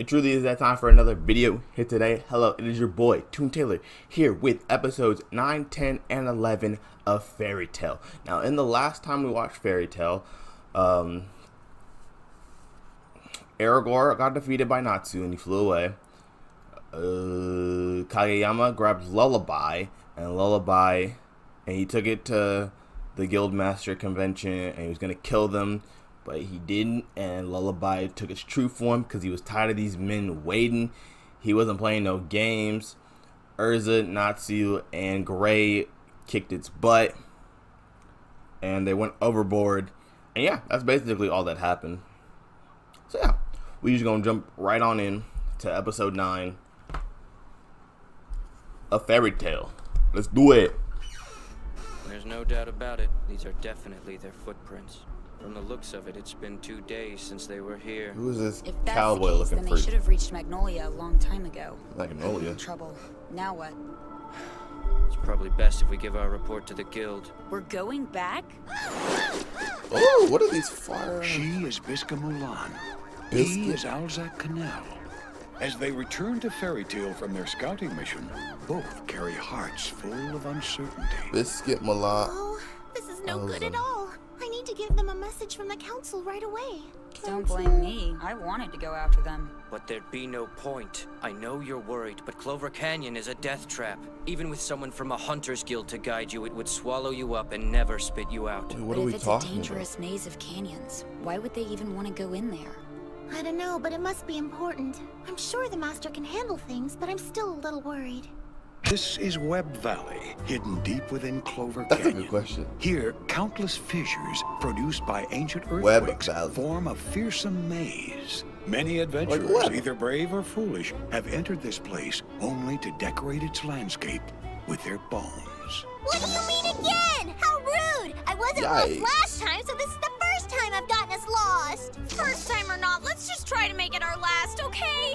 It truly is that time for another video here today. Hello, it is your boy, Toon Taylor, here with episodes 9, 10, and 11 of Fairy Tail. Now, in the last time we watched Fairy Tail, Aragorn got defeated by Natsu and he flew away. Kageyama grabbed Lullaby, and he took it to the Guildmaster convention, and he was going to kill them. But he didn't, and Lullaby took its true form because he was tired of these men waiting. He wasn't playing no games. Erza, Natsu, and Gray kicked its butt, and they went overboard. And yeah, that's basically all that happened. So yeah, we're just going to jump right on in to episode 9 of Fairy Tail. Let's do it. There's no doubt about it. These are definitely their footprints. From the looks of it, it's been 2 days since they were here. Who is this if that's cowboy the case, looking then for? They should have reached Magnolia a long time ago. Magnolia? Trouble. Now what? It's probably best if we give our report to the guild. We're going back? Oh, what are these fire? She is Bisca Mulan. Biscuit? He is Alzac Canal. As they return to Fairy Tail from their scouting mission, both carry hearts full of uncertainty. Biscuit Malak. Oh, this is no good at all. I need to give them a message from the council right away. Don't blame me. I wanted to go after them. But there'd be no point. I know you're worried, but Clover Canyon is a death trap. Even with someone from a hunter's guild to guide you, it would swallow you up and never spit you out. Dude, what But are if we it's talking a dangerous about? maze of canyons, why would they even want to go in there? I don't know, but it must be important. I'm sure the master can handle things, but I'm still a little worried. This is Webb Valley, hidden deep within Clover That's Canyon. a good question. Here, countless fissures produced by ancient Webb earthquakes Valley. form a fearsome maze. Many adventurers, what? either brave or foolish, have entered this place only to decorate its landscape with their bones. What do you mean again? How rude! I wasn't Yikes. lost last time, so this is the first time I've gotten us lost. First time or not, let's just try to make it our last, okay?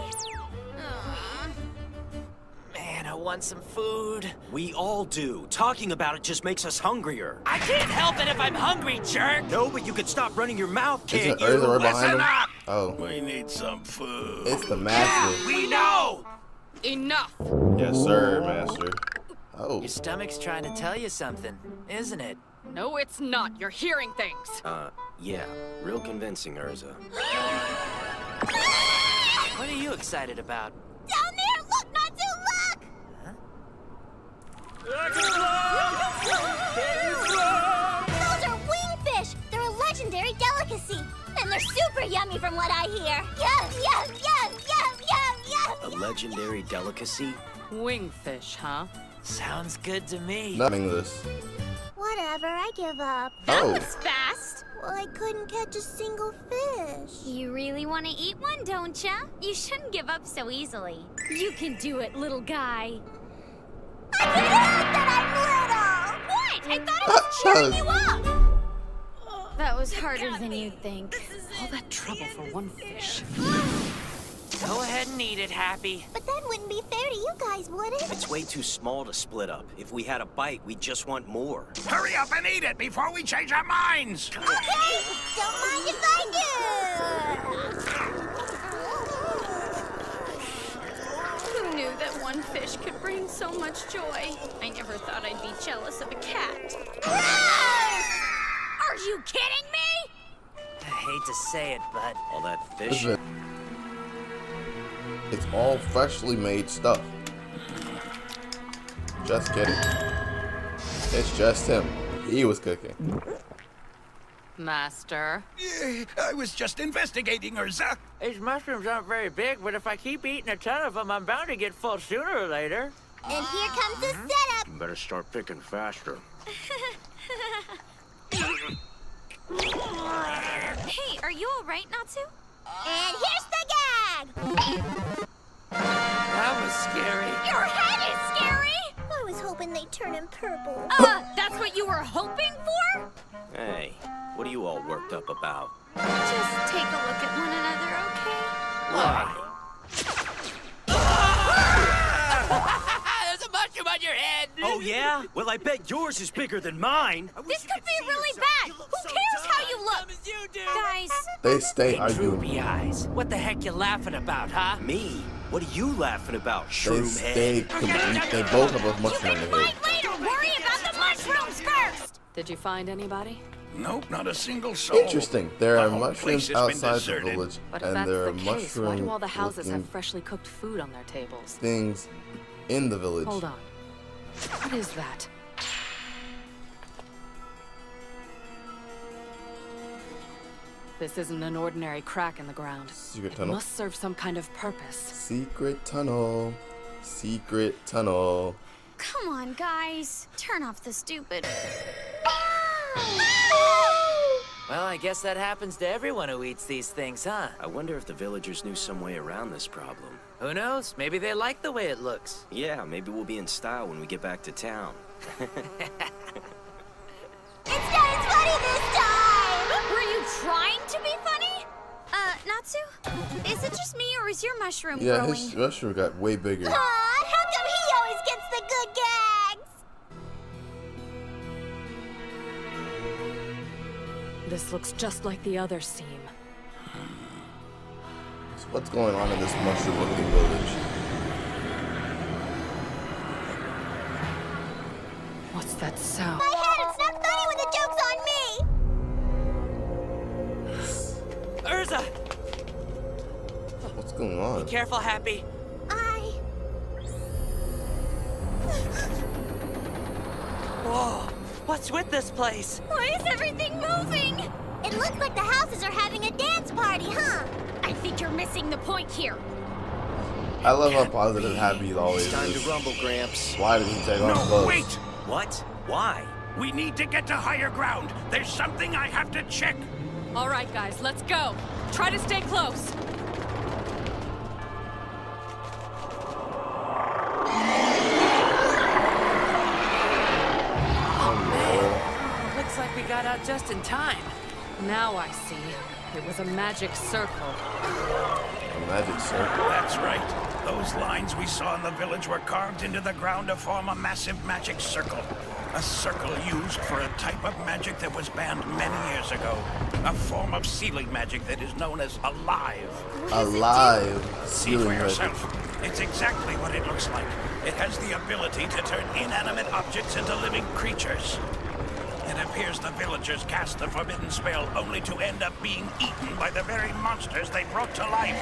Man, I want some food. We all do. Talking about it just makes us hungrier. I can't help it if I'm hungry, jerk! No, but you could stop running your mouth, can't Isn't you? Erza right behind Listen him? up! Oh, We need some food. it's the master. We know! Enough! Yes, sir, master. Oh, Your stomach's trying to tell you something, isn't it? No, it's not. You're hearing things. Yeah, real convincing, Erza. What are you excited about? Down there! Look, Natsu, look! Those are wingfish! They're a legendary delicacy! And they're super yummy from what I hear! Yum, yum, yum, yum, yum, yum! A legendary delicacy? Wingfish, huh? Sounds good to me. not English. Whatever, I give up. That Oh. was fast. Well, I couldn't catch a single fish. You really want to eat one, don't ya? You shouldn't give up so easily. You can do it, little guy. I can help that I'm little! What? I thought I was cheering you up. That was harder than you'd think. All that trouble for one fish. Go ahead and eat it, Happy. But that wouldn't be fair to you guys, would it? It's way too small to split up. If we had a bite, we'd just want more. Hurry up and eat it before we change our minds! Okay, don't mind if I Who knew that one fish could bring so much joy? I never thought I'd be jealous of a cat. Are you kidding me? I hate to say it, but All that fish. Listen, it's all freshly made stuff. Just kidding. It's just him. He was cooking. Master. I was just investigating, Erza. these mushrooms aren't very big, but if I keep eating a ton of them, I'm bound to get full sooner or later. do! And here comes the setup! You better start picking faster. Hey, are you all right, Natsu? And here's the gag! That was scary. Your head is scary! I was hoping they'd turn him purple. That's what you were hoping for? Hey, what are you all worked up about? Just take a look at one another, okay? Why? There's a mushroom on your head. Oh, Oh, yeah? Well, I bet yours is bigger than mine. This could be really bad. Who cares how you look? Guys, They stay Hey, arguing. droopy eyes. What the heck you laughing about, huh? Me? What are you laughing about, They shroom stay. head? They both have a you mushroom can in their head. fight later. Worry about the mushrooms first. Did you find anybody? Nope, not a single soul. Interesting. There The are whole mushrooms place has been outside the deserted. village, But if and that's there are the case, why mushroom do all the houses have looking freshly cooked food on their tables? things in the village. Hold on. What is that? This isn't an ordinary crack in the ground. Secret It tunnel. must serve some kind of purpose. Secret tunnel. Secret tunnel. Come on, guys. Turn off the stupid. Well, I guess that happens to everyone who eats these things, huh? I wonder if the villagers knew some way around this problem. Who knows? Maybe they like the way it looks. Yeah, maybe we'll be in style when we get back to town. It's not as funny this time! Were you trying to be funny? Natsu? Is it just me or is your mushroom Yeah, growing? his mushroom got way bigger. Aw, how come he always gets the good gags? This looks just like the other seam. So what's going on in this mushroom-looking village? What's that sound? My head, it's not funny when the joke's on me! Erza! What's going on? Careful, Happy. Whoa! What's with this place? Why is everything moving? It looks like the houses are having a dance party, huh? I think you're missing the point here. I love how positive Happy always It's time is. to rumble, Gramps. Why did he take off No, clothes? wait! What? Why? We need to get to higher ground. There's something I have to check. All right, guys, let's go. Try to stay close. Looks like we got out just in time. Now I see. It was a magic circle. A magic circle. That's right. Those lines we saw in the village were carved into the ground to form a massive magic circle. A circle used for a type of magic that was banned many years ago. A form of sealing magic that is known as alive. Alive. See for Sealing magic. yourself. It's exactly what it looks like. It has the ability to turn inanimate objects into living creatures. It appears the villagers cast the forbidden spell only to end up being eaten by the very monsters they brought to life.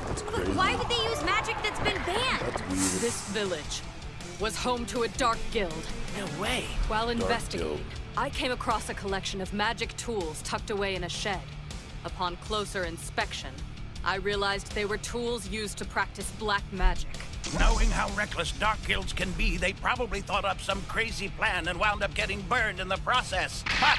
That's crazy. Why would they use magic that's been banned? That's weird. This village was home to a dark guild. No way. While guild. investigating, I came across a collection of magic tools tucked away in a shed. Upon closer inspection, I realized they were tools used to practice black magic. Knowing how reckless dark guilds can be, they probably thought up some crazy plan and wound up getting burned in the process. But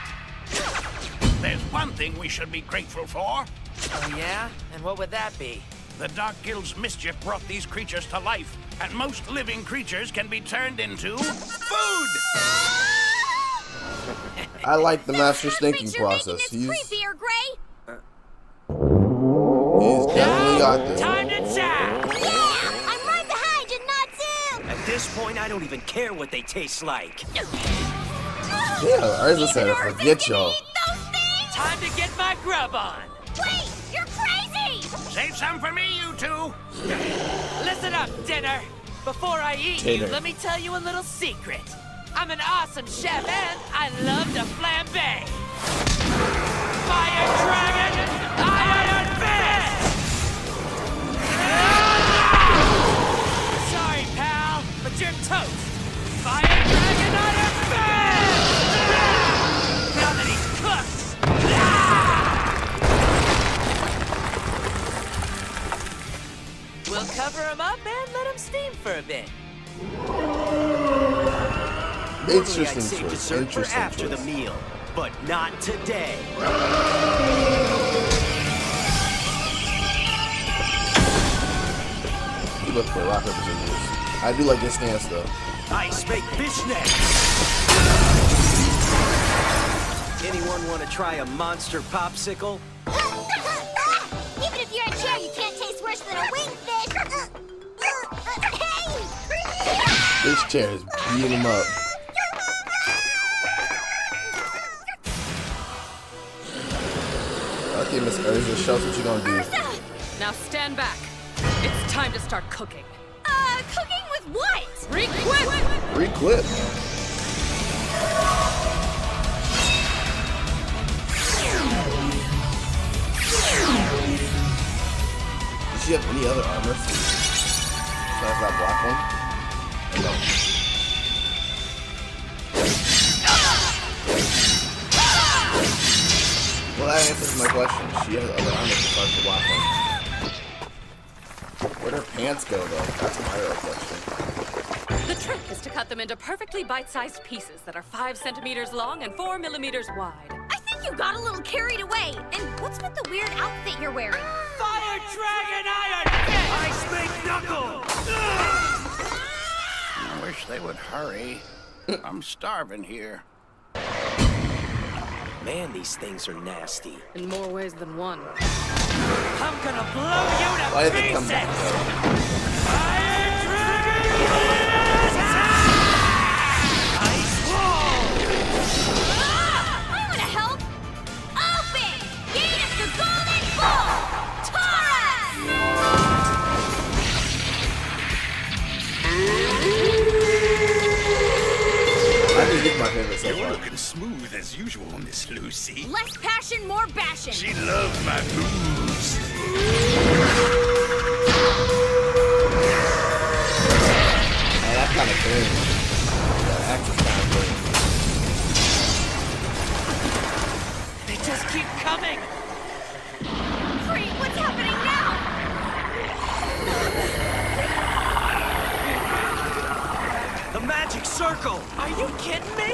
there's one thing we should be grateful for. Oh, yeah? And what would that be? The Dark Guild's mischief brought these creatures to life, and most living creatures can be turned into food! I like the master's thinking Thinks you're making process. this creepier, Gray. He's definitely got this. Time to chat! Yeah, I'm right behind you, Natsu! At this point, I don't even care what they taste like. Yeah, Erza said, forget y'all. Those things! Time to get my grub on! Wait, you're crazy! Save some for me, you two! Listen up, dinner! Before I eat you, Dinner. let me tell you a little secret. I'm an awesome chef and I love to flambe. Fire Dragon, Iron Fist! Sorry, pal, but you're toast. Fire Dragon, Iron Fist! Now that he's cooked. We'll cover him up and let him steam for a bit. Normally, I'd Interesting save choice. dessert for Interesting after choice. the meal, but not today. You look for rock, paper, scissors. I do like this stance though. Ice make fishnet. Anyone want to try a monster popsicle? Even if you're a chair, you can't taste worse than a wingfish! Hey! This chair is beating him up. Okay, Miss Erza, show us what you gonna do. Now stand back. It's time to start cooking. Cooking with what? Requip! Requip. Does she have any other armor? Besides that black one? No. Well, that answers my question. She has other armor besides the black one. Where'd her pants go, though? That's my real question. The trick is to cut them into perfectly bite-sized pieces that are 5 centimeters long and 4 millimeters wide. I think you got a little carried away. And what's with the weird outfit you're wearing? Fire Dragon Iron Fist! Ice Big Knuckle! I wish they would hurry. I'm starving here. Man, these things are nasty. In more ways than one. I'm gonna blow you to Why did they come pieces! back, though? Fire Dragon Fist! Ice Wall! I want to help. Open! Gate of the Golden Bull! Taurus! I think this is my favorite so You're far. looking smooth as usual, Miss Lucy. Less passion, more bashing. She loves my moves. Man, that's kind of clean. That axe is kind of clean. They just keep coming! Great, what's happening now? The magic circle! Are you kidding me?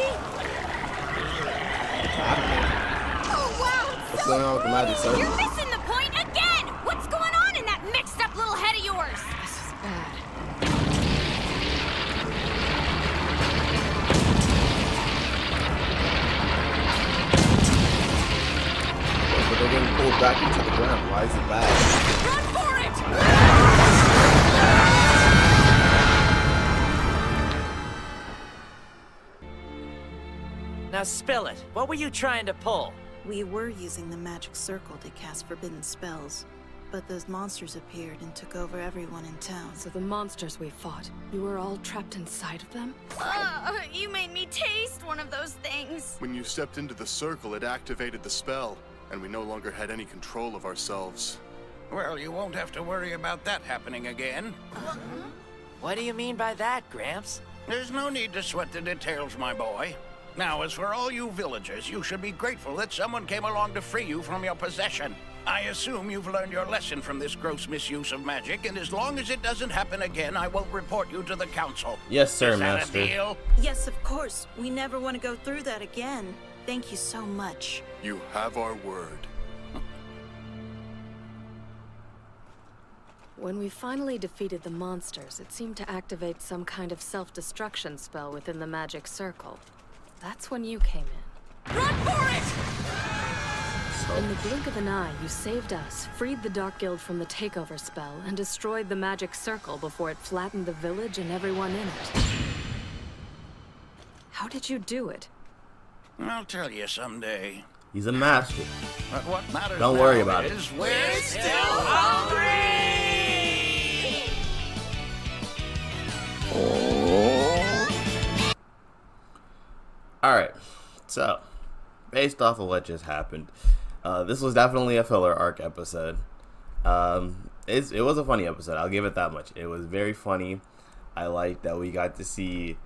Oh, wow. What's going on with the magic circle? You're missing the point again. What's going on in that mixed up little head of yours? This is bad. But they're getting pulled back into the ground. Why is it bad? Run for it! Now spill it. What were you trying to pull? We were using the magic circle to cast forbidden spells, but those monsters appeared and took over everyone in town. So the monsters we fought, you were all trapped inside of them? You made me taste one of those things. When you stepped into the circle, it activated the spell, and we no longer had any control of ourselves. Well, you won't have to worry about that happening again. What do you mean by that, Gramps? There's no need to sweat the details, my boy. Now, as for all you villagers, you should be grateful that someone came along to free you from your possession. I assume you've learned your lesson from this gross misuse of magic, and as long as it doesn't happen again, I won't report you to the council. Yes, sir, Is that Master. a deal? Yes, of course. We never want to go through that again. Thank you so much. You have our word. When we finally defeated the monsters, it seemed to activate some kind of self-destruction spell within the magic circle. That's when you came in. Run for it! In the blink of an eye, you saved us, freed the Dark Guild from the takeover spell, and destroyed the magic circle before it flattened the village and everyone in it. How did you do it? I'll tell you someday. He's a master. But what matters Don't worry now about it. is we're Still hungry! Alright, so, based off of what just happened, this was definitely a filler arc episode. It was a funny episode, I'll give it that much. It was very funny. I like that we got to see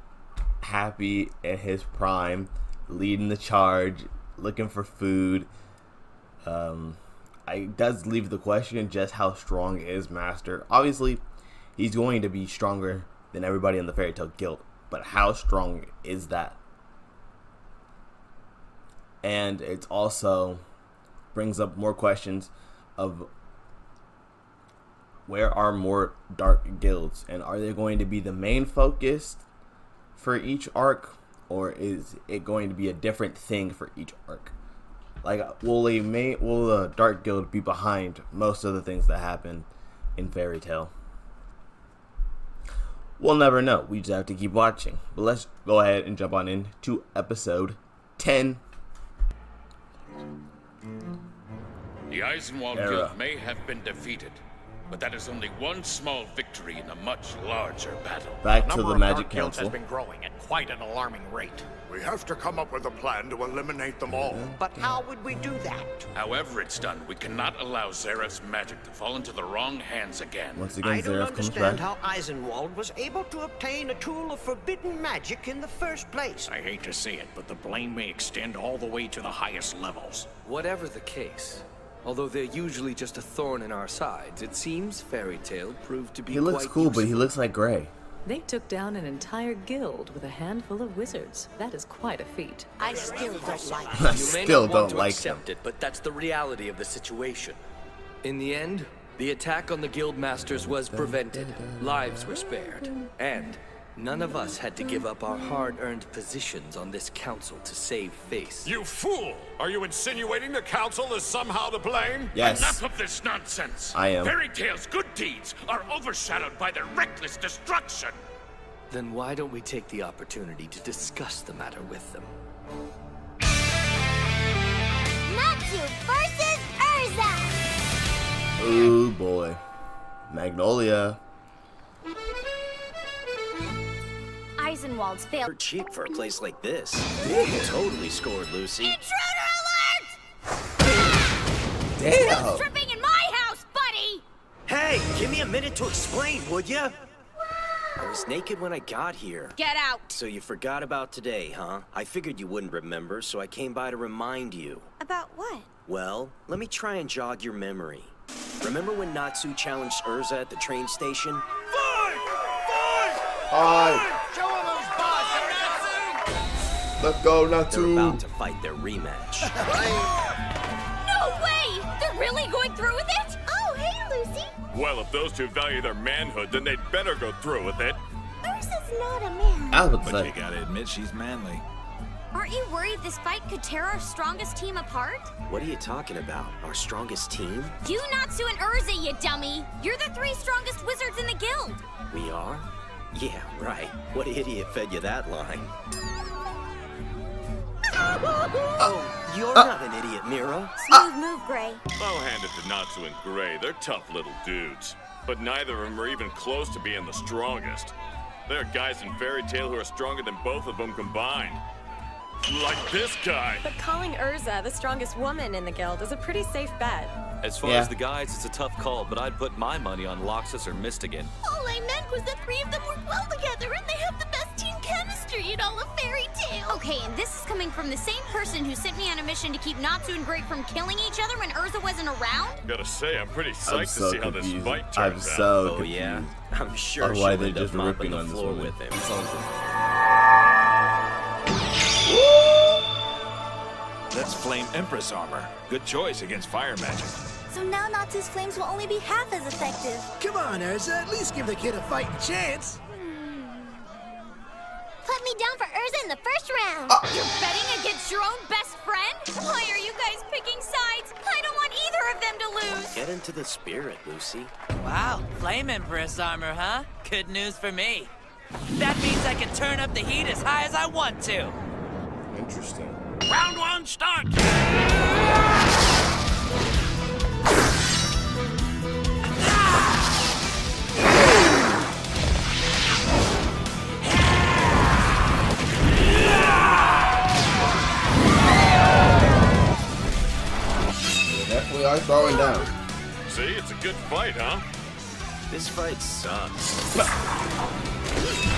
Happy in his prime, leading the charge, looking for food. It does leave the question, just how strong is Master? Obviously, he's going to be stronger than everybody in the Fairy Tail Guild, but how strong is that? And it also brings up more questions of where are more dark guilds, and are they going to be the main focus for each arc, or is it going to be a different thing for each arc? Like, will the Dark Guild be behind most of the things that happen in Fairy Tail? We'll never know. We just have to keep watching. But let's go ahead and jump on into episode 10. The Eisenwald Guild may have been defeated, but that is only one small victory in a much larger battle. Back to the Magic Council. Has been growing at quite an alarming rate. We have to come up with a plan to eliminate them all. But how would we do that? However it's done, we cannot allow Zaref's magic to fall into the wrong hands again. Once again, I don't Zaref comes understand back. how Eisenwald was able to obtain a tool of forbidden magic in the first place. I hate to say it, but the blame may extend all the way to the highest levels. Whatever the case, although they're usually just a thorn in our sides, it seems Fairy Tail proved to be He looks quite cool, useful. but he looks like Gray. They took down an entire guild with a handful of wizards. That is quite a feat. I still don't like I it. You may still not want don't to like accept it, but that's the reality of the situation. In the end, the attack on the guild masters was prevented. Lives were spared. And none of us had to give up our hard-earned positions on this council to save face. You fool! Are you insinuating the council is somehow to blame? Yes. Enough of this nonsense. I am. Fairy Tail's good deeds are overshadowed by their reckless destruction. Then why don't we take the opportunity to discuss the matter with them? Natsu versus Erza! Oh boy. Magnolia. Eisenwald's failed. You're cheap for a place like this. You totally scored, Lucy. Intruder alert! Damn. Stripping in my house, buddy! Hey, give me a minute to explain, would ya? I was naked when I got here. Get out! So you forgot about today, huh? I figured you wouldn't remember, so I came by to remind you. About what? Well, let me try and jog your memory. Remember when Natsu challenged Erza at the train station? Hi. Show him who's boss, Natsu! Let's go, They're Natsu. about to fight their rematch. No way! They're really going through with it? Oh, hey, Lucy. Well, if those two value their manhood, then they'd better go through with it. Erza's not a man. I was about to say. gotta admit she's manly. Aren't you worried this fight could tear our strongest team apart? What are you talking about? Our strongest team? You, Natsu, and Erza, you dummy! You're the 3 strongest wizards in the guild! We are? Yeah, right. What idiot fed you that line? Oh, you're not an idiot, Mira. Smooth move, Gray. I'll hand it to Natsu and Gray. They're tough little dudes. But neither of them are even close to being the strongest. There are guys in Fairy Tail who are stronger than both of them combined. Like this guy. But calling Erza the strongest woman in the guild is a pretty safe bet. As far as the guys, it's a tough call, but I'd put my money on Loxus or Mystigan. All I meant was the 3 of them work well together, and they have the best team chemistry in all of Fairy Tail. Okay, and this is coming from the same person who sent me on a mission to keep Natsu and Gray from killing each other when Erza wasn't around? Gotta say, I'm pretty psyched I'm so to see how this confused. fight I'm turns so out. Oh, yeah? I'm sure Or she'll why they're end up just mopping ripping the on this floor woman. with him. That's Flame Empress armor. Good choice against fire magic. So now Natsu's flames will only be half as effective. Come on, Erza, at least give the kid a fighting chance. Put me down for Erza in the first round. You're betting against your own best friend? Why are you guys picking sides? I don't want either of them to lose! Get into the spirit, Lucy. Wow, Flame Empress armor, huh? Good news for me. That means I can turn up the heat as high as I want to. Interesting. Round 1, start! Definitely are throwing down. See, it's a good fight, huh? This fight sucks.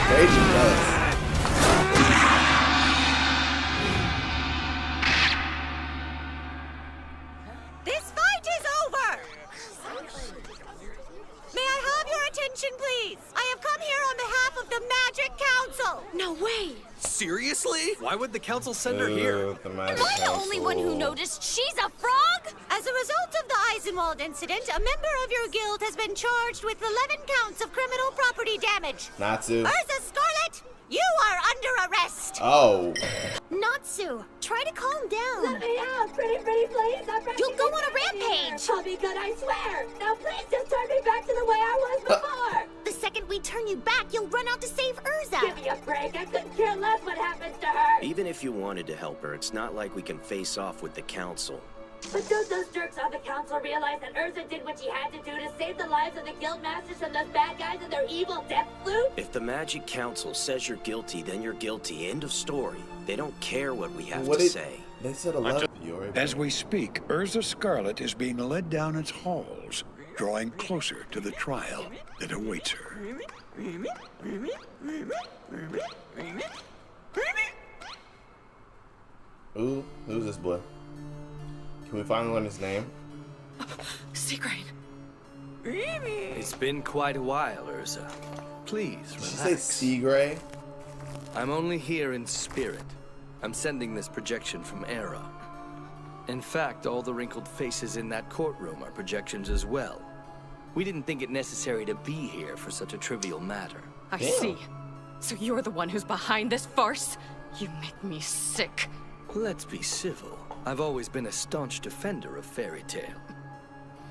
Raging does. This fight is over! May I have your attention, please? I have come here on behalf of the Magic Council! No way! Seriously? Why would the council send her here? Am I the only one who noticed she's a frog? As a result of the Eisenwald incident, a member of your guild has been charged with 11 counts of criminal property damage. Natsu. Erza Scarlet, you are under arrest! Oh. Natsu, try to calm down. Let me out, pretty please. You'll go on a rampage! I'll be good, I swear. Now please just turn me back to the way I was before. The second we turn you back, you'll run out to save Erza. Give me a break. I couldn't care less what happens to her. Even if you wanted to help her, it's not like we can face off with the Council. But don't those jerks on the council realize that Erza did what she had to do to save the lives of the guild masters from those bad guys and their evil death flute? If the Magic Council says you're guilty, then you're guilty. End of story. They don't care what we have to say. They said 11. As we speak, Erza Scarlet is being led down its halls, drawing closer to the trial that awaits her. Ooh, who's this boy? Can we finally learn his name? Seagrain. It's been quite a while, Erza. Please, relax. Did you say Seagray? I'm only here in spirit. I'm sending this projection from Era. In fact, all the wrinkled faces in that courtroom are projections as well. We didn't think it necessary to be here for such a trivial matter. I see. So you're the one who's behind this farce? You make me sick. Let's be civil. I've always been a staunch defender of fairy tale.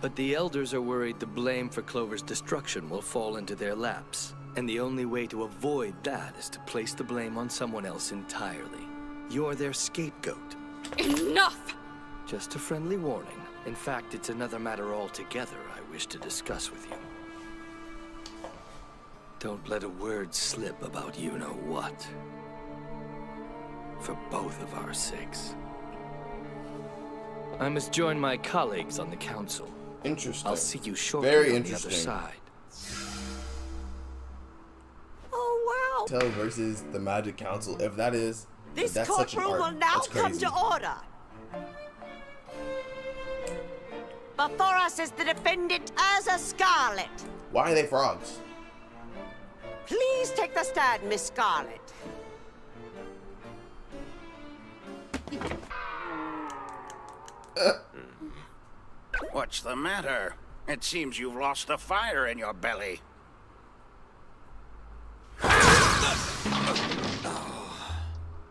But the elders are worried the blame for Clover's destruction will fall into their laps. And the only way to avoid that is to place the blame on someone else entirely. You're their scapegoat. Enough! Just a friendly warning. In fact, it's another matter altogether I wish to discuss with you. Don't let a word slip about you-know-what. For both of our sakes. I must join my colleagues on the council. Interesting. I'll see you shortly Very on interesting. the other side. Oh, wow. Tell versus the Magic Council. If that is, This that's such an courtroom art. will now That's come crazy. to order. Before us is the defendant, Erza Scarlet. Why are they frogs? Please take the stand, Miss Scarlet. What's the matter? It seems you've lost the fire in your belly.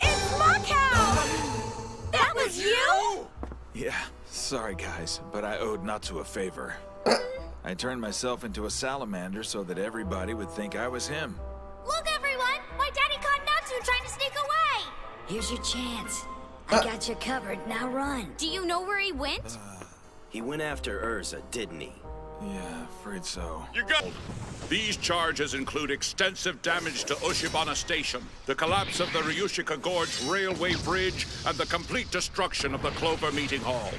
It's Mughound! That was you? Yeah, sorry guys, but I owed Natsu a favor. I turned myself into a salamander so that everybody would think I was him. Look, everyone! My daddy caught Natsu trying to sneak away! Here's your chance. I got you covered. Now run. Do you know where he went? He went after Erza, didn't he? Yeah, afraid so. You got. These charges include extensive damage to Ushibana Station, the collapse of the Ryushika Gorge Railway Bridge, and the complete destruction of the Clover Meeting Hall.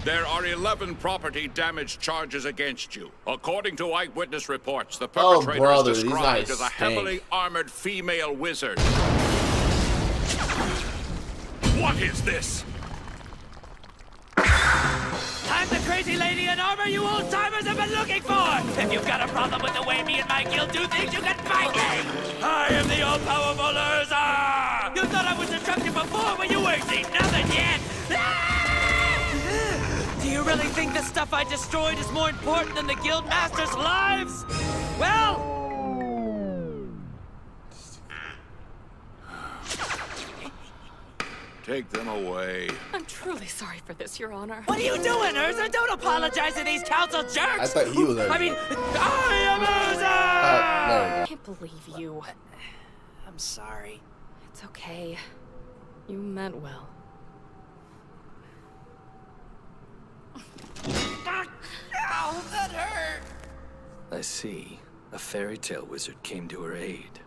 There are 11 property damage charges against you. According to eyewitness reports, the perpetrator brother, is these described guys as a heavily armored female wizard. What is this? I'm the crazy lady in armor you old-timers have been looking for! If you've got a problem with the way me and my guild do things, you can fight me! I am the all-powerful Erza! You thought I was destructive before, but you ain't seen nothing yet! Do you really think the stuff I destroyed is more important than the guild masters' lives? Well... Take them away. I'm truly sorry for this, Your Honor. What are you doing, Erza? Don't apologize to these council jerks! I thought he was Erza. I mean, I am Erza! I can't believe you. I'm sorry. It's okay. You meant well. Ow, that hurt! I see. A fairy tale wizard came to her aid.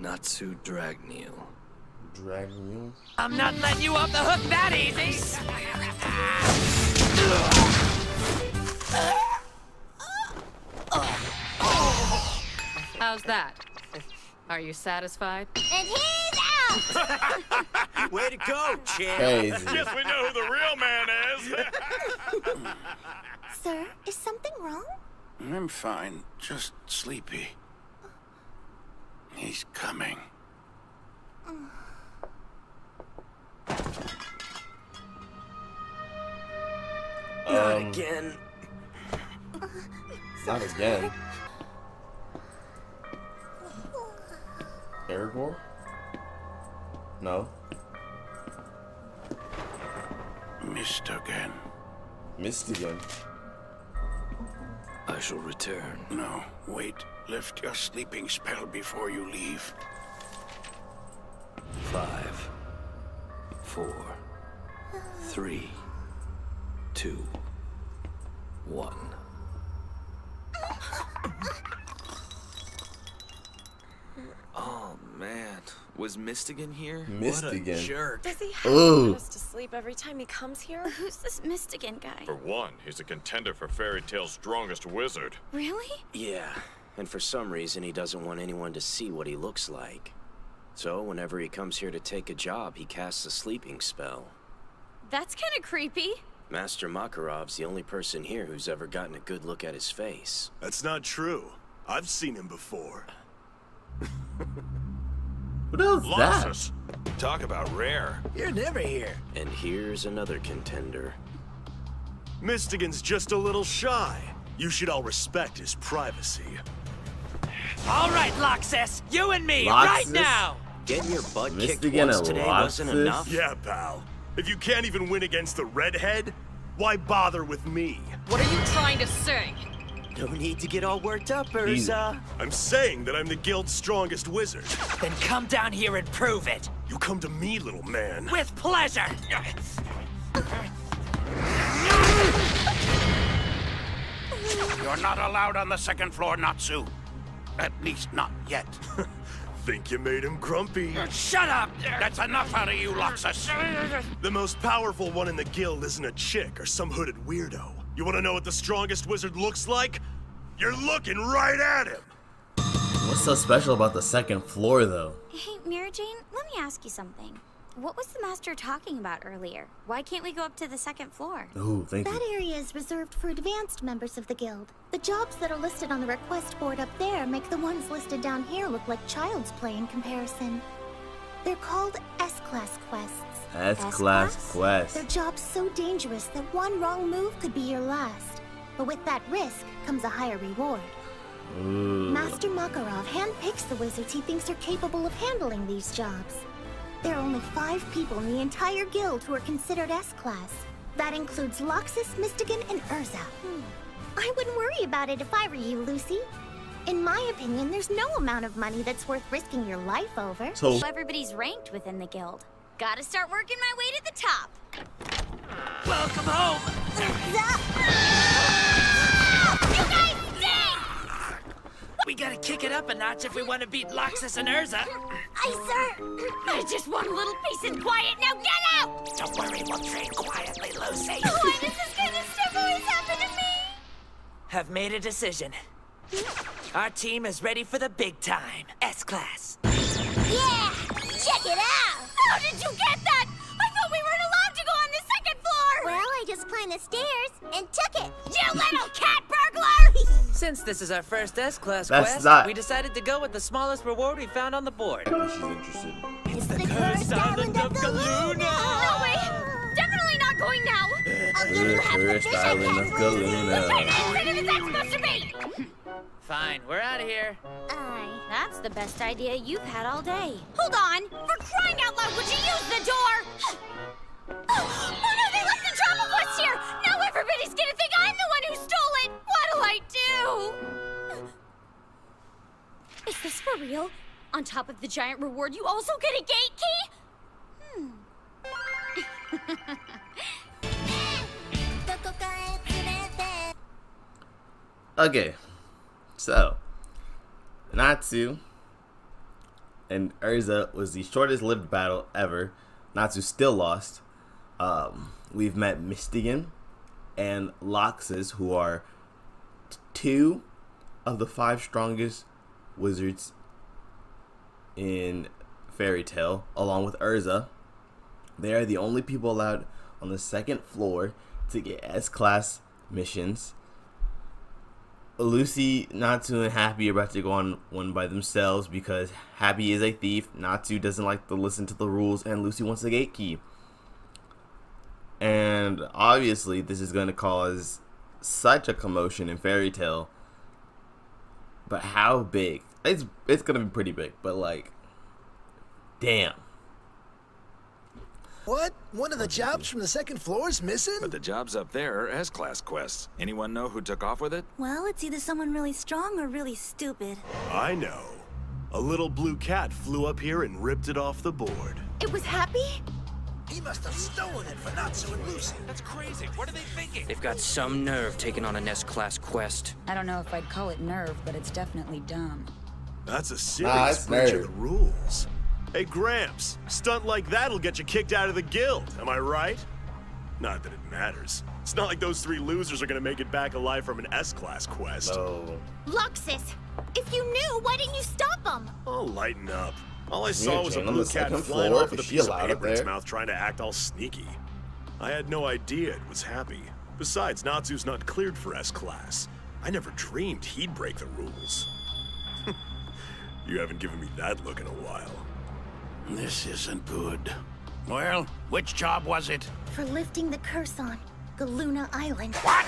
Natsu Dragneel. Dragneel? I'm not letting you off the hook that easy! How's that? Are you satisfied? And he's out! Way to go, champ! Crazy. Guess we know who the real man is. Sir, is something wrong? I'm fine, just sleepy. He's coming. Not again. Not again. Aragorn? No. Missed again. Missed again. I shall return. No, wait. Lift your sleeping spell before you leave. 5, 4, 3, 2, 1. Oh man, was Mistigan here? Mistigan. What a jerk. Does he have to Ooh. put us to sleep every time he comes here? Who's this Mistigan guy? For one, he's a contender for Fairy Tale's strongest wizard. Really? Yeah, and for some reason he doesn't want anyone to see what he looks like. So whenever he comes here to take a job, he casts a sleeping spell. That's kind of creepy. Master Makarov's the only person here who's ever gotten a good look at his face. That's not true. I've seen him before. What else is that? Losses. Talk about rare. You're never here. And here's another contender. Mistigan's just a little shy. You should all respect his privacy. All right, Loxus, you and me, Loxus? right now! Getting your butt kicked Mistigan once and today wasn't Loxus? enough? Yeah, pal. If you can't even win against the redhead, why bother with me? What are you trying to say? No need to get all worked up, Jesus. Erza. I'm saying that I'm the guild's strongest wizard. Then come down here and prove it. You come to me, little man. With pleasure. You're not allowed on the second floor, Natsu. At least not yet. Think you made him grumpy? Shut up! That's enough out of you, Loxus. The most powerful one in the guild isn't a chick or some hooded weirdo. You want to know what the strongest wizard looks like? You're looking right at him. What's so special about the second floor, though? Hey, Mary Jane, let me ask you something. What was the master talking about earlier? Why can't we go up to the second floor? Ooh, thank you. That area is reserved for advanced members of the guild. The jobs that are listed on the request board up there make the ones listed down here look like child's play in comparison. They're called S-Class quests. S-Class quests. They're jobs so dangerous that one wrong move could be your last. But with that risk comes a higher reward. Ooh. Master Makarov handpicks the wizards he thinks are capable of handling these jobs. There are only 5 people in the entire guild who are considered S-Class. That includes Loxus, Mistigan, and Erza. I wouldn't worry about it if I were you, Lucy. In my opinion, there's no amount of money that's worth risking your life over. So everybody's ranked within the guild. Gotta start working my way to the top. Welcome home! You guys stink! We gotta kick it up a notch if we want to beat Loxus and Erza. I just want a little peace and quiet. Now get out! Don't worry, we'll train quietly, Lucy. Why does this kind of stuff always happen to me? Have made a decision. Our team is ready for the big time. S-Class. Yeah! Check it out! How did you get that? I thought we weren't allowed to go on the second floor! Well, I just climbed the stairs and took it. You little cat burglar! Since this is our first S-Class That's quest, not- we decided to go with the smallest reward we found on the board. she's interested. It's the cursed island of Galuna! No way! Definitely not going now! I'll give you half the Cursed fish I island catch of for you. Galuna. What kind of incentive is that supposed to be? Fine, we're out of here. That's the best idea you've had all day. Hold on! For crying out loud, would you use the door? Oh no, they left the travel quest here! Now everybody's gonna think I'm the one who stole it! What'll I do? Is this for real? On top of the giant reward, you also get a gate key? Okay, so Natsu and Erza was the shortest lived battle ever. Natsu still lost. We've met Mistigan and Loxus, who are 2 of the 5 strongest wizards in Fairy Tale, along with Erza. They are the only people allowed on the second floor to get S-Class missions. Lucy, Natsu, and Happy are about to go on one by themselves because Happy is a thief, Natsu doesn't like to listen to the rules, and Lucy wants a gate key. And obviously, this is going to cause such a commotion in Fairy Tale. But how big? It's going to be pretty big, but like, damn. What? One of the jobs from the second floor is missing? But the jobs up there are S-class quests. Anyone know who took off with it? Well, it's either someone really strong or really stupid. I know. A little blue cat flew up here and ripped it off the board. It was Happy? He must have stolen it for Natsu and Lucy. That's crazy. What are they thinking? They've got some nerve taking on an S-class quest. I don't know if I'd call it nerve, but it's definitely dumb. That's a serious breach of the rules. Hey, Gramps, stunt like that'll get you kicked out of the guild, am I right? Not that it matters. It's not like those 3 losers are gonna make it back alive from an S-class quest. No. Luxus, if you knew, why didn't you stop them? Oh, lighten up. All I saw was a Jane on blue the cat second flying floor? off with a Is she piece of allowed up paper in its there? mouth trying to act all sneaky. I had no idea it was Happy. Besides, Natsu's not cleared for S-class. I never dreamed he'd break the rules. You haven't given me that look in a while. This isn't good. Well, which job was it? For lifting the curse on Galuna Island. What?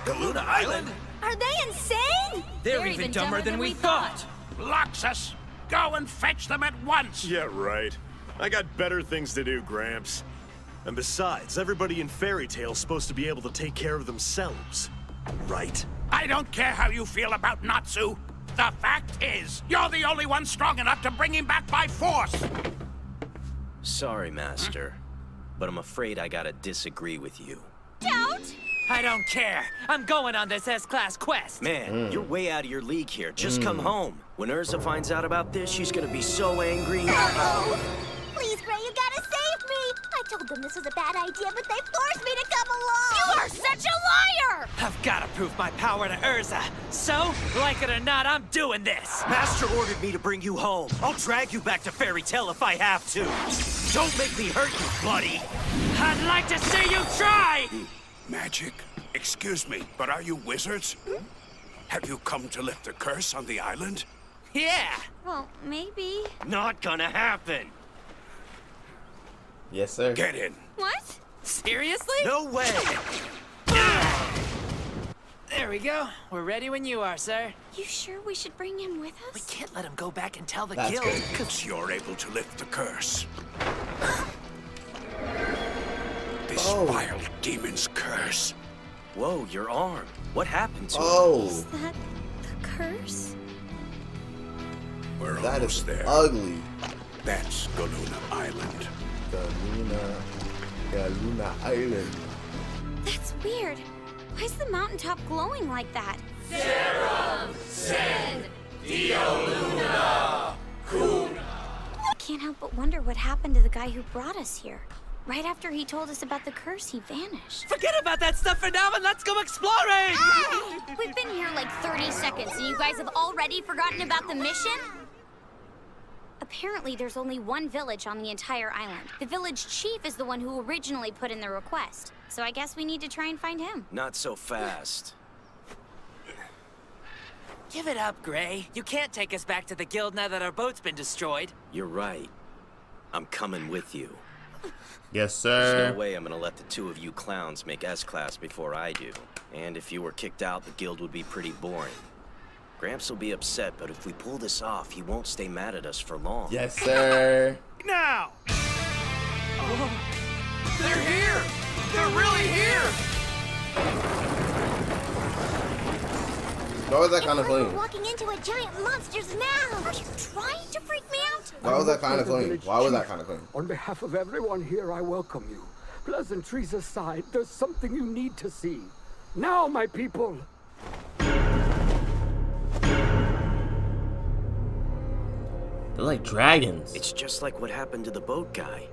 Galuna Island? Are they insane? They're even dumber than we thought. Luxus, go and fetch them at once. Yeah, right. I got better things to do, Gramps. And besides, everybody in Fairy Tale's supposed to be able to take care of themselves. Right? I don't care how you feel about Natsu. The fact is, you're the only one strong enough to bring him back by force. Sorry, Master, but I'm afraid I gotta disagree with you. Don't! I don't care. I'm going on this S-class quest. Man, you're way out of your league here. Just come home. When Erza finds out about this, she's gonna be so angry. Uh-oh! Please, Gray, you gotta save me! I told them this was a bad idea, but they forced me to come along! You are such a liar! I've gotta prove my power to Erza. So, like it or not, I'm doing this. Master ordered me to bring you home. I'll drag you back to Fairy Tale if I have to. Don't make me hurt you, buddy. I'd like to see you try! Magic? Excuse me, but are you wizards? Have you come to lift the curse on the island? Yeah! Well, maybe. Not gonna happen. Yes, sir. Get in. What? Seriously? No way! There we go. We're ready when you are, sir. You sure we should bring him with us? We can't let him go back and tell the That's guild. good. Because you're able to lift the curse. This vile demon's curse. Whoa, your arm. What happened to Is that the curse? We're That almost is there. ugly. That's Galuna Island. Galuna Island. That's weird. Why is the mountaintop glowing like that? Serum, Send, Dio Luna, Kuna. I can't help but wonder what happened to the guy who brought us here. Right after he told us about the curse, he vanished. Forget about that stuff for now and let's go exploring! We've been here like 30 seconds and you guys have already forgotten about the mission? Apparently, there's only one village on the entire island. The village chief is the one who originally put in the request. So I guess we need to try and find him. Not so fast. Give it up, Gray. You can't take us back to the guild now that our boat's been destroyed. You're right. I'm coming with you. Yes, sir. There's no way I'm gonna let the two of you clowns make S-class before I do. And if you were kicked out, the guild would be pretty boring. Gramps will be upset, but if we pull this off, he won't stay mad at us for long. Yes, sir. Now! They're here! They're really here! Why was that kind of We're clean? walking into a giant monster's mouth. Are you trying to freak me out? Why was that kind of clean? Why was that kind of clean? On behalf of everyone here, I welcome you. Pleasantries aside, there's something you need to see. Now, my people! They're like dragons. It's just like what happened to the boat guy.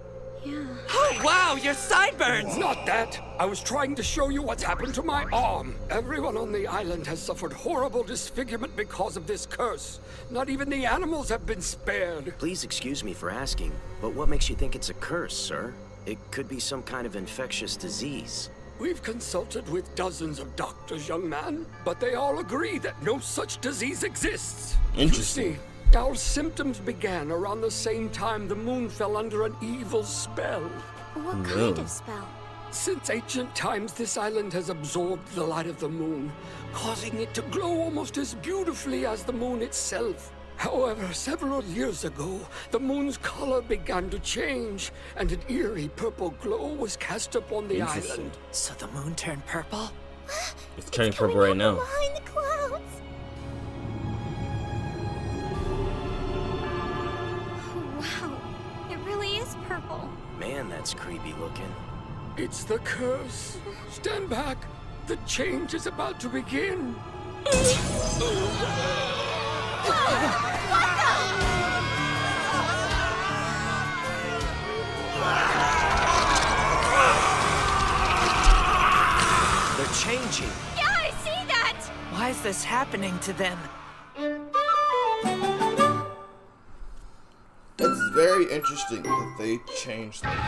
Yeah. Oh, wow, your sideburns! Not that! I was trying to show you what's happened to my arm. Everyone on the island has suffered horrible disfigurement because of this curse. Not even the animals have been spared. Please excuse me for asking, but what makes you think it's a curse, sir? It could be some kind of infectious disease. We've consulted with dozens of doctors, young man, but they all agree that no such disease exists. Interesting. You see, our symptoms began around the same time the moon fell under an evil spell. What kind of spell? Since ancient times, this island has absorbed the light of the moon, causing it to glow almost as beautifully as the moon itself. However, several years ago, the moon's color began to change, and an eerie purple glow was cast upon the island. So the moon turned purple? It's turning purple right now. Behind the clouds. Wow, it really is purple. Man, that's creepy looking. It's the curse. Stand back. The change is about to begin. They're changing. Yeah, I see that! Why is this happening to them? It's very interesting that they changed them.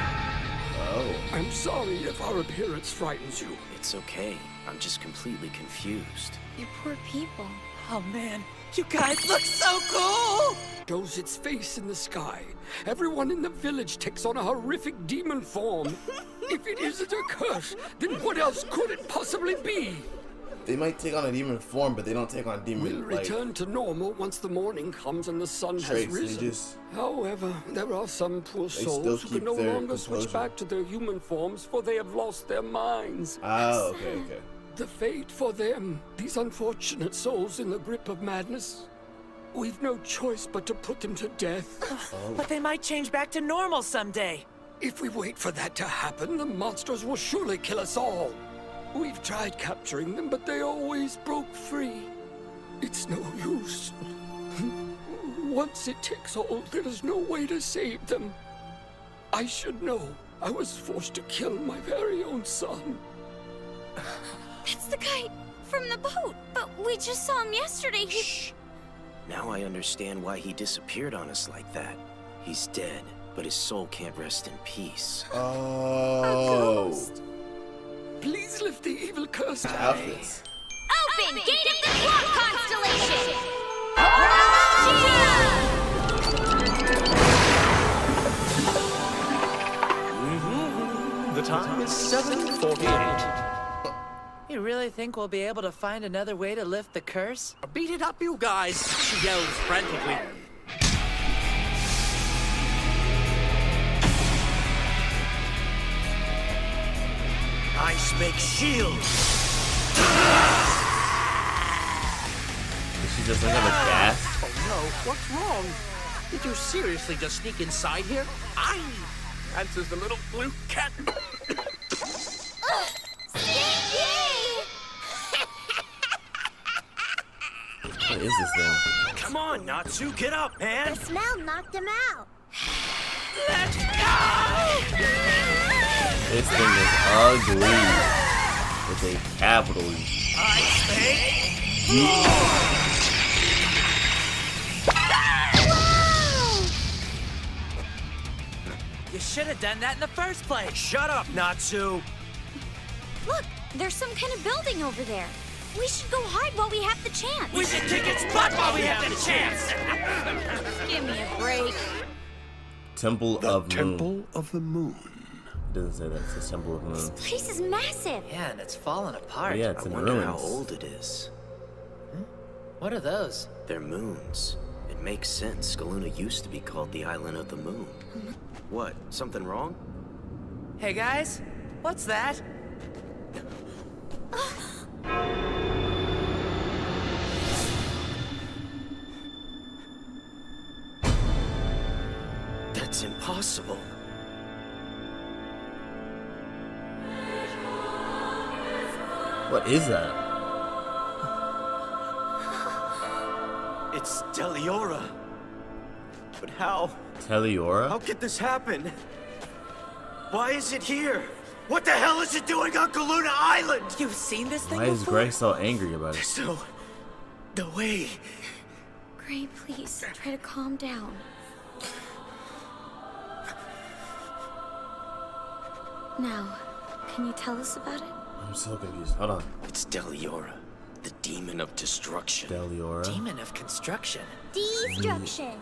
Oh. I'm sorry if our appearance frightens you. It's okay. I'm just completely confused. You poor people. Oh man, you guys look so cool! Shows its face in the sky. Everyone in the village takes on a horrific demon form. If it isn't a curse, then what else could it possibly be? They might take on a demon form, but they don't take on demon. We'll return to normal once the morning comes and the sun has risen. However, there are some poor souls who can no longer switch back to their human forms, for they have lost their minds. Oh, okay. The fate for them, these unfortunate souls in the grip of madness. We've no choice but to put them to death. But they might change back to normal someday. If we wait for that to happen, the monsters will surely kill us all. We've tried capturing them, but they always broke free. It's no use. Once it takes hold, there is no way to save them. I should know. I was forced to kill my very own son. That's the guy from the boat, but we just saw him yesterday. Shh. Now I understand why he disappeared on us like that. He's dead, but his soul can't rest in peace. Oh. Please lift the evil curse. Outfits. Open Gate of the Clock Constellation! The time is 7:48. You really think we'll be able to find another way to lift the curse? Beat it up, you guys, she yells frantically. Ice makes shields. Did she just have a gas? Oh no, what's wrong? Did you seriously just sneak inside here? Aye! Answers the little blue cat. What is this thing? Come on, Natsu, get up, man! The smell knocked him out. Let's go! This thing is ugly. With a capital Ice G. You should have done that in the first place. Shut up, Natsu. Look, there's some kind of building over there. We should go hide while we have the chance. We should kick its butt while we have the chance. Give me a break. Temple of Temple of the Moon. It doesn't say that. It's a Temple of Moon. This place is massive. Yeah, and it's falling apart. Yeah, it's in I wonder ruins. how old it is. What are those? They're moons. It makes sense. Galuna used to be called the Island of the Moon. What? Something wrong? Hey guys, what's that? That's impossible. What is that? It's Deliora. But how? Teliora? How could this happen? Why is it here? What the hell is it doing on Galuna Island? You've seen this thing Why is before? Gray so angry about it? So, the way. Gray, please, try to calm down. Now, can you tell us about it? I'm so confused. Hold on. It's Deliora, the demon of destruction. Deliora? Demon of construction. Destruction.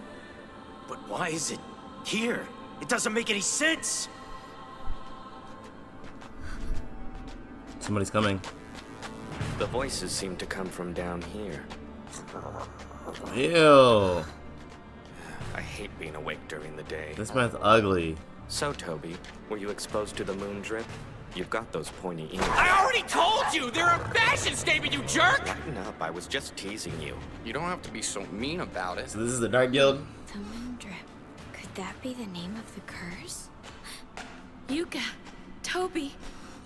But why is it here? It doesn't make any sense. Somebody's coming. The voices seem to come from down here. Ew. I hate being awake during the day. This man's ugly. So, Toby, were you exposed to the moon drip? You've got those pointy ears. I already told you! They're a fashion statement, you jerk! Lighten up, I was just teasing you. You don't have to be so mean about it. So this is the Dark Guild? The moon drip. Could that be the name of the curse? Yuka, Toby.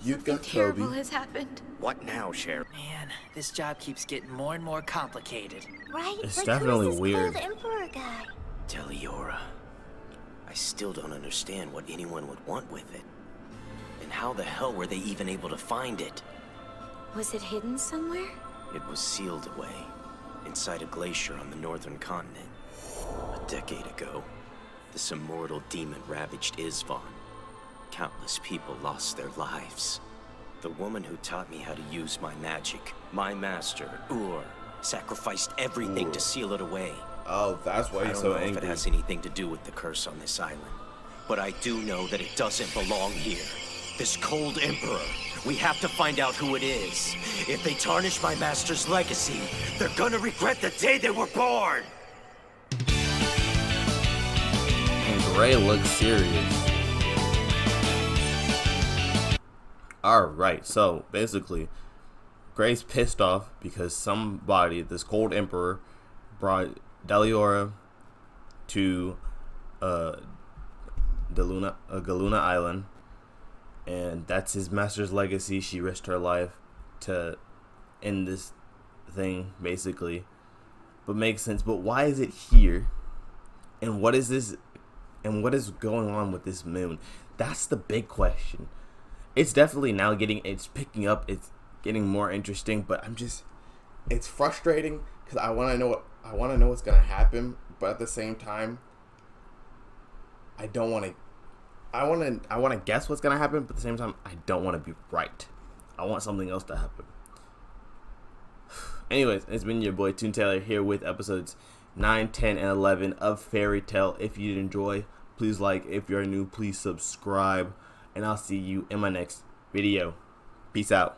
Yuka, Terrible Toby. has happened. What now, Cher? Man, this job keeps getting more and more complicated. Right? It's like definitely who's this weird. cold emperor guy? Teliora. I still don't understand what anyone would want with it. And how the hell were they even able to find it? Was it hidden somewhere? It was sealed away, inside a glacier on the northern continent. A decade ago, this immortal demon ravaged Isvan. Countless people lost their lives. The woman who taught me how to use my magic, my master, Ur, sacrificed everything to seal it away. Oh, that's why he's so I don't know if angry. it has anything to do with the curse on this island. But I do know that it doesn't belong here. This cold emperor. We have to find out who it is. If they tarnish my master's legacy, they're gonna regret the day they were born! And Gray looks serious. Alright, so basically, Gray's pissed off because somebody, this cold emperor, brought Teliora to Galuna Island, and that's his master's legacy. She risked her life to end this thing, basically. But makes sense. But why is it here? And what is this? And what is going on with this moon? That's the big question. It's definitely now it's picking up. It's getting more interesting. But it's frustrating because I want to know what's gonna happen. But at the same time, I don't want to. I want to guess what's gonna happen, but at the same time, I don't want to be right. I want something else to happen. Anyways, it's been your boy Toon Taylor here with episodes 9, 10, and 11 of Fairy Tail. If you enjoy, please like. If you're new, please subscribe, and I'll see you in my next video. Peace out.